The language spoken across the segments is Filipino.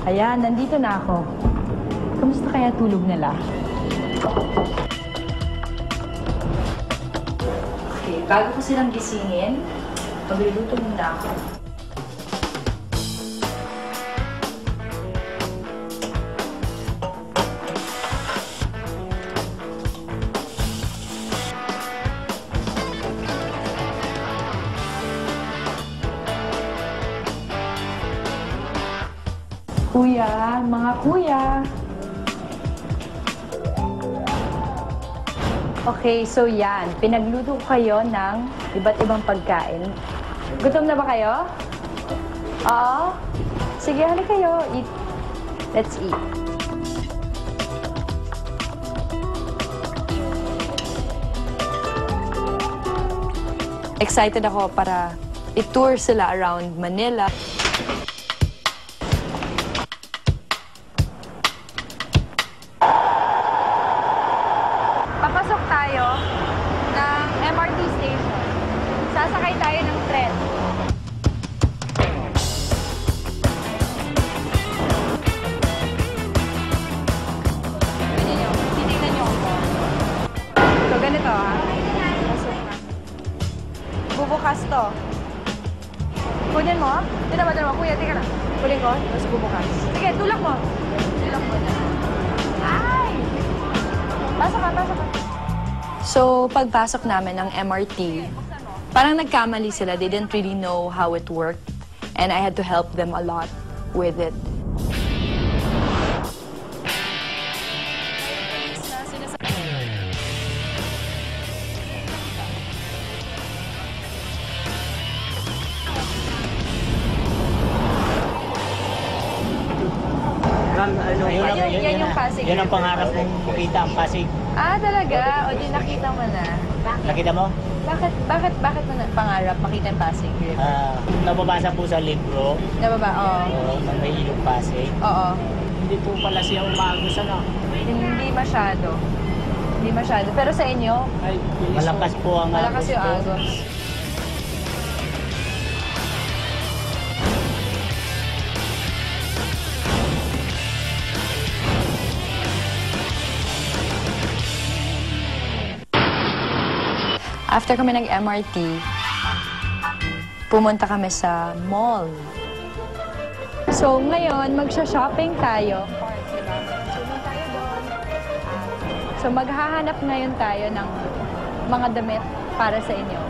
Ayan, nandito na ako. Kamusta kaya tulog nila? Okay, bago ko silang gisingin, magluluto muna ako. Kuya, mga kuya. Okay, so yan. Pinagluto ko kayo ng iba't ibang pagkain. Gutom na ba kayo? Oo? Sige, halika kayo. Eat. Let's eat. Excited ako para i-tour sila around Manila. Papasok tayo ng MRT station. Sasakay tayo ng tren. Titignan niyo ako. So, ganito ha. Pasok na. Bubukas to. Kunin mo. Tinabatan mo. Kuya, tika na. Kunin ko. Tapos bubukas. Sige, tulak mo. Tulak mo na. Ay! Pasok ka, pasok ka. So, pagpasok namin ng MRT, parang nagkamali sila. They didn't really know how it worked. And I had to help them a lot with it. Yan yung Pasig. Yan ang pangarap mong makita ang Pasig. Ah, talaga? O di nakita mo na. Nakita mo? Bakit mo na pangarap makita yung Pasig River? Nababasa po sa libro. Nababa? Oo. Ng may ilong Pasig. Oo. Hindi po pala siya umagos ano. Hindi masyado. Hindi masyado. Pero sa inyo, Ay, malakas po ang malakas yung po. agos. After kami nag-MRT, pumunta kami sa mall. So, ngayon, magsha-shopping tayo. So, maghahanap ngayon tayo ng mga damit para sa inyo.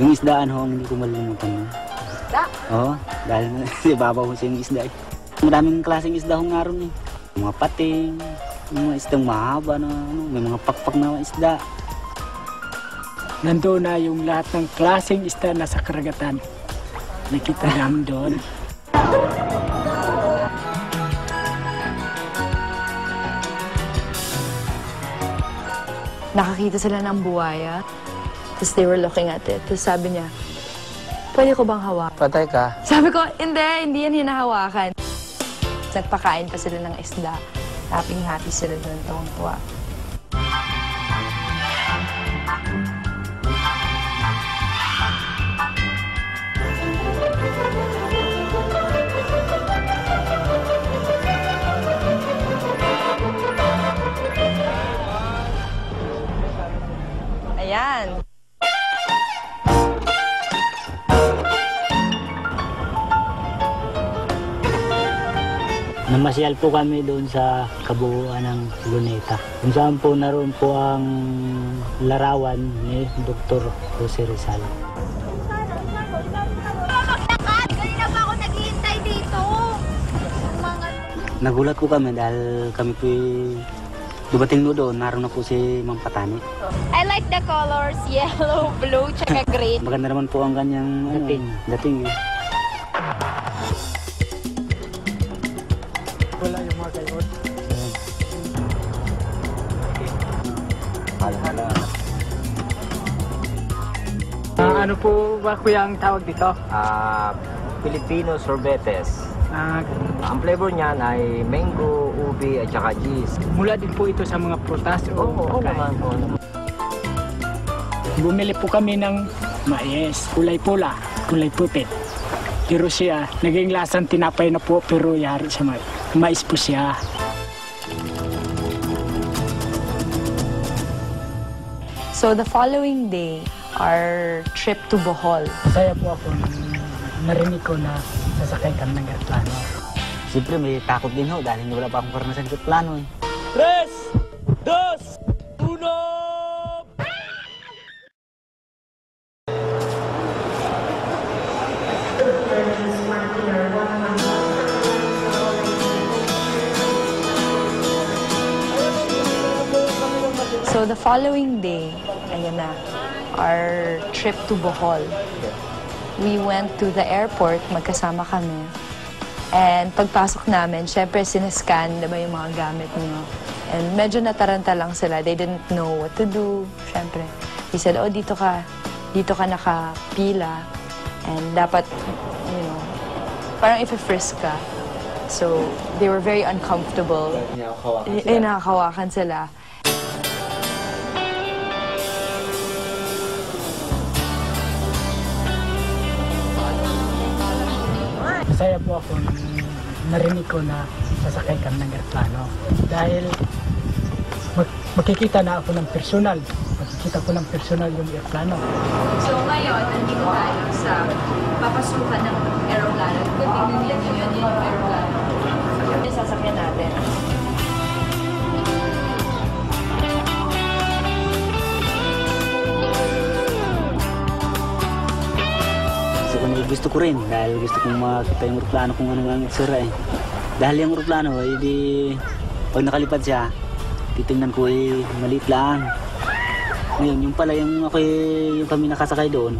Yung isdaan ho, hindi ko malilimutan. Isda? Oo, dahil ibabaw ko sa yung isda. Maraming klaseng isda ho nga ron eh. Mga pating, yung mga isdang mahaba na ano, may mga pakpak na isda. Nandoon na yung lahat ng klaseng isda na sa karagatan. Nakita namin doon. Nakakita sila ng buwaya. Tapos they were looking at it. Tapos sabi niya, pwede ko bang hawakan? Patay ka? Sabi ko, hindi yan hinahawakan. Nagpakain pa sila ng isda. Happy sila doon, tuwang-tuwa. Ayan. Namasyal po kami doon sa kabuuan ng Luneta. Kung saan po naroon po ang larawan ni Dr. Jose Rizal. Kanina pa ako naghihintay dito. Nagulat po kami dahil kami po dumating doon, naroon na po si Ma'am Patani. I like the colors, yellow, blue, tsaka green. Maganda naman po ang kanyang dating eh. Wala yung mga gayon. Ano po ba kuya ang tawag dito? Filipino sorbetes. Ang flavor niyan ay mango, ubi at saka cheese. Mula din po ito sa mga prutas o Oo pagkain? naman po. Bumili po kami ng mais, kulay pula, kulay puti. Pero siya, naging lasang tinapay na po, pero yari sa mais po siya. So the following day, our trip to Bohol. Masaya po ako nang narinig ko na sasakay kami ng aeroplano. Siyempre may takot din ho dahil wala pa akong karanasan sa plano eh. 3, 2, 1! So the following day, ayan na, our trip to Bohol. We went to the airport, magkasama kami. And pagpasok namin, syempre sinescan, diba yung mga gamit niyo. And medyo nataranta lang sila. They didn't know what to do. Syempre, he said, oh, dito ka nakapila. And dapat, you know, parang if-frisk ka. So, they were very uncomfortable. Nakakawakan sila. Masaya po ako nang narinig ko na sasakay kami ng aeroplano. Dahil makikita na ako ng personal. Makikita ko ng personal yung aeroplano. So ngayon, nandito tayo sa papasukan ng aeroplano. Kung tingnan niyo yun yung aeroplano. Yung sasakyan natin. Gusto ko rin dahil gusto kong makita yung aeroplano kung ano ang itsura eh. Dahil yung aeroplano ay di pag nakalipad siya, titingnan ko eh maliit lang. Ngayon yung pala yung kami nakasakay doon,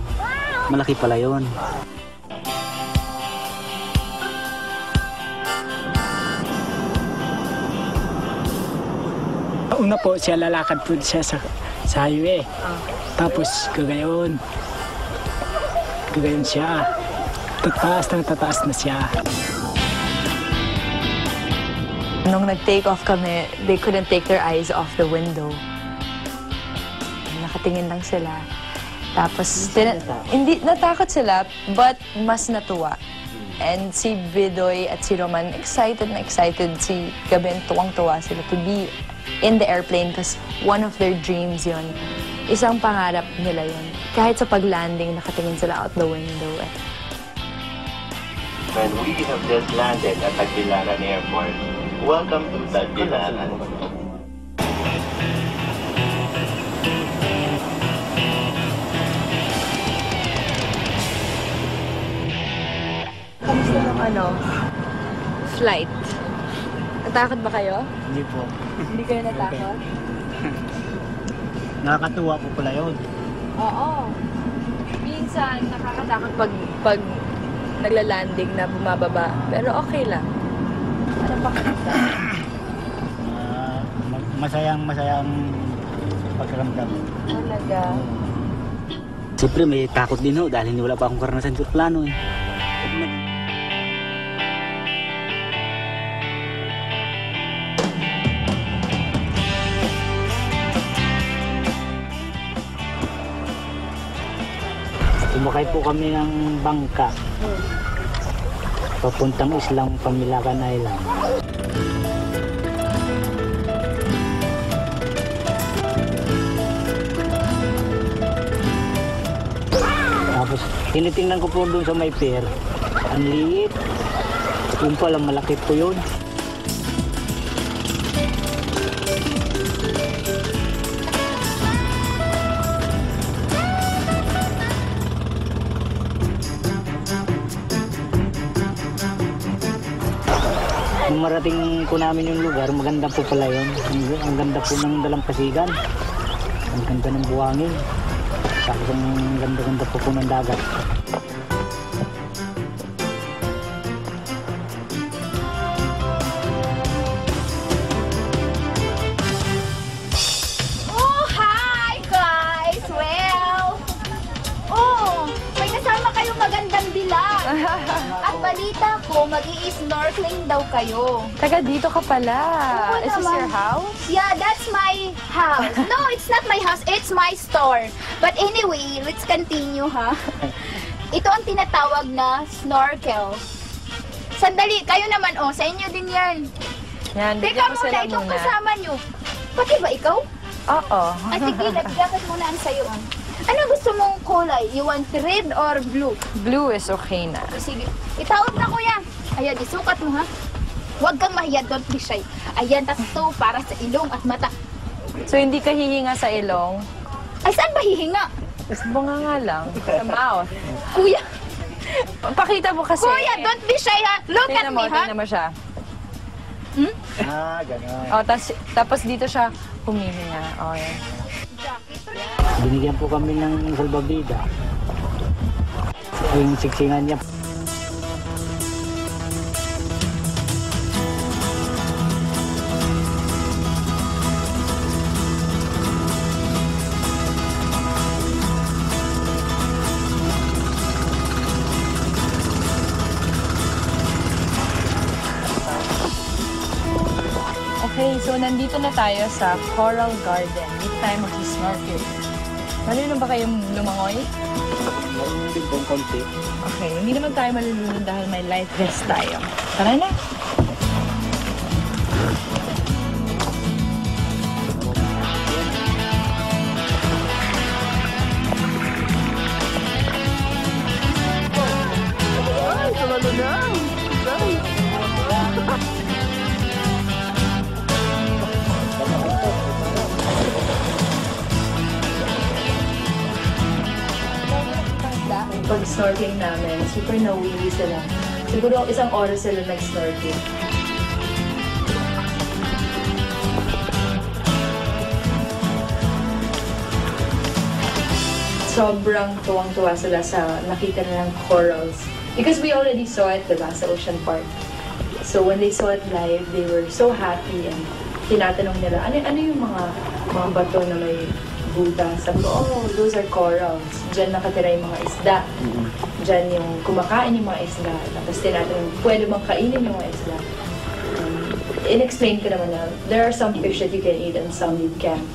malaki pala yun. Una po siya lalakad po siya sa highway. Tapos kagayon siya. Tataas na siya. Nung nag-take off kami, they couldn't take their eyes off the window. Nakatingin lang sila. Tapos, hindi, natakot sila, but mas natuwa. And si Bidoy at si Roman, excited na excited. Si Gabin, tuwang-tuwa sila to be in the airplane because one of their dreams yon. Isang pangarap nila yon. Kahit sa pag-landing, nakatingin sila out the window. And we have just landed at Tagbilaran Airport. Welcome to Tagbilaran. Kamusta yung flight? Natakot ba kayo? Hindi po. Hindi kayo natakot? Nakakatuwa po pala yun. Oo. Minsan, nakakatakot pag nagla-landing na bumababa. Pero okay lang. Ano pa kanita? Masayang pagkaramdam. Talaga. Siyempre may takot din ho dahil wala pa akong karanasan sa plano eh. Sumakay po kami ng bangka. Papuntang Islang Pamilakan Island. Tapos tinitingnan ko po doon sa may pier. Ang liit. Yung pala malaki po yun. Nung marating po namin yung lugar, maganda po pala yun. Ang ganda po ng dalampasigan. Ang ganda ng buhangin. Tapos ang ganda-ganda po ng dagat. Oh, hi guys! Well, oh, At balita ko, mag-i-snorkeling daw kayo. Taga dito ka pala. Oo Is this naman. your house? Yeah, that's my house. No, it's not my house. It's my store. But anyway, let's continue, ha? Ito ang tinatawag na snorkel. Sandali, kayo naman, oh, sa inyo din yan. Yan, Teka bigyan ko muna, sila itong muna. kasama nyo. Pati ba ikaw? Oo. Ay, sige, nagdagat muna ang sayo. Ano gusto mong kulay? You want red or blue? Blue is okay na. Sige. Itawag na, kuya. Ayan, isukat mo, ha? Huwag kang mahiya, don't be shy. Ayan, tas to para sa ilong at mata. So, hindi ka hihinga sa ilong? Ay, saan ba hihinga? Gusto mo nga lang. Sa mouth. Kuya, Pakita mo kasi. kuya, don't be shy, ha? Look at Tingnan me, mo, ha? tingnan mo siya. Ah, gano'n. Oh, tapos dito siya humihinga. Oh, yan. Binigyan po kami ng salbabida. Yung siksingan niya. Okay, so nandito na tayo sa Coral Garden. Dito tayo mag-snorkel. Marunong ba kayong lumangoy? Meron din pong konti. Okay, hindi naman tayo malulunod dahil may life vest tayo. Tara na! Pag-snorkeling namin, super nauwi sila. Siguro isang oras sila nag-snorkel. Sobrang tuwang-tuwa sila sa nakita nilang corals. Because we already saw it, diba, sa Ocean Park. So when they saw it live, they were so happy and tinatanong nila, ano yung mga bato na may butas? Sabi ko, oh, those are corals. Diyan nakatira yung mga isda. Diyan yung kumakain yung mga isda. Tapos tinatanong, pwede bang kainin yung mga isda? In-explain ko naman na there are some fish that you can eat and some you can't.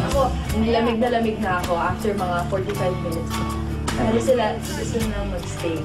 Ako, lamig na ako after mga 45 minutes. Ano sila, gusto na mag-stay.